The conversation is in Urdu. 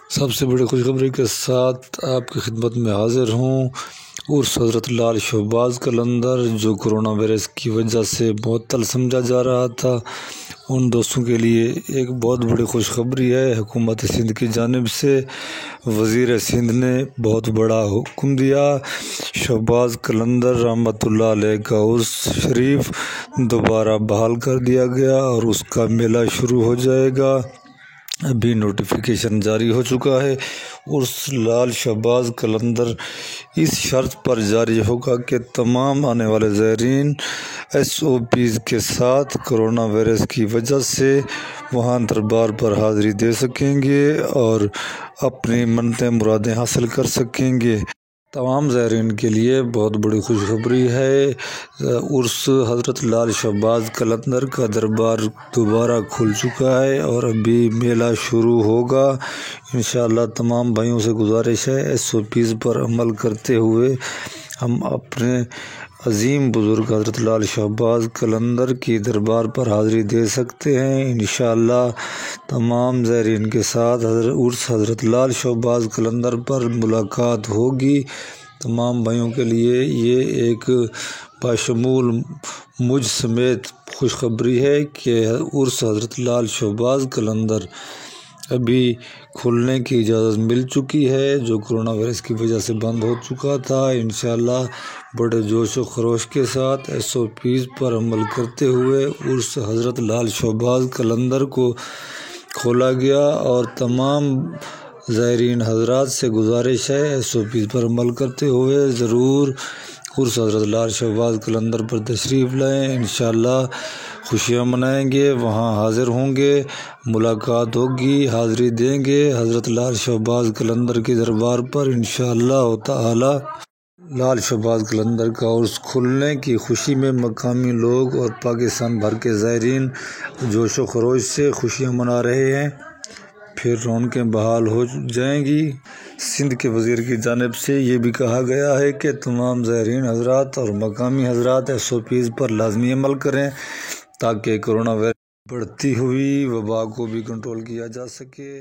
سب سے بڑی خوشخبری کے ساتھ آپ کی خدمت میں حاضر ہوں۔ عرس حضرت لال شہباز قلندر جو کرونا وائرس کی وجہ سے معطل سمجھا جا رہا تھا، ان دوستوں کے لیے ایک بہت بڑی خوشخبری ہے۔ حکومت سندھ کی جانب سے وزیر سندھ نے بہت بڑا حکم دیا۔ شہباز قلندر رحمۃ اللہ علیہ کا عرس شریف دوبارہ بحال کر دیا گیا اور اس کا میلہ شروع ہو جائے گا۔ ابھی نوٹیفیکیشن جاری ہو چکا ہے۔ عرس لال شہباز قلندر اس شرط پر جاری ہوگا کہ تمام آنے والے زائرین SOPs کے ساتھ کرونا وائرس کی وجہ سے وہاں دربار پر حاضری دے سکیں گے اور اپنی منتیں مرادیں حاصل کر سکیں گے۔ تمام زائرین کے لیے بہت بڑی خوشخبری ہے۔ عرس حضرت لال شہباز قلندر کا دربار دوبارہ کھل چکا ہے اور ابھی میلہ شروع ہوگا۔ انشاءاللہ تمام بھائیوں سے گزارش ہے، SOPs پر عمل کرتے ہوئے ہم اپنے عظیم بزرگ حضرت لال شہباز قلندر کی دربار پر حاضری دے سکتے ہیں۔ انشاءاللہ تمام زائرین کے ساتھ عرس حضرت لال شہباز قلندر پر ملاقات ہوگی۔ تمام بھائیوں کے لیے یہ ایک بشمول مجھ سمیت خوشخبری ہے کہ عرس حضرت لال شہباز قلندر ابھی کھلنے کی اجازت مل چکی ہے، جو کرونا وائرس کی وجہ سے بند ہو چکا تھا۔ انشاءاللہ بڑے جوش و خروش کے ساتھ SOPs پر عمل کرتے ہوئے عرس حضرت لال شہباز قلندر کو کھولا گیا اور تمام زائرین حضرات سے گزارش ہے، SOPs پر عمل کرتے ہوئے ضرور عرس حضرت لال شہباز قلندر پر تشریف لائیں۔ انشاءاللہ خوشیاں منائیں گے، وہاں حاضر ہوں گے، ملاقات ہوگی، حاضری دیں گے حضرت لال شہباز قلندر کے دربار پر۔ انشاءاللہ تعالی لال شہباز قلندر کا عرس کھلنے کی خوشی میں مقامی لوگ اور پاکستان بھر کے زائرین جوش و خروش سے خوشیاں منا رہے ہیں۔ پھر رونقیں بحال ہو جائیں گی۔ سندھ کے وزیر کی جانب سے یہ بھی کہا گیا ہے کہ تمام زائرین حضرات اور مقامی حضرات SOPs پر لازمی عمل کریں تاکہ کرونا وائرس بڑھتی ہوئی وبا کو بھی کنٹرول کیا جا سکے۔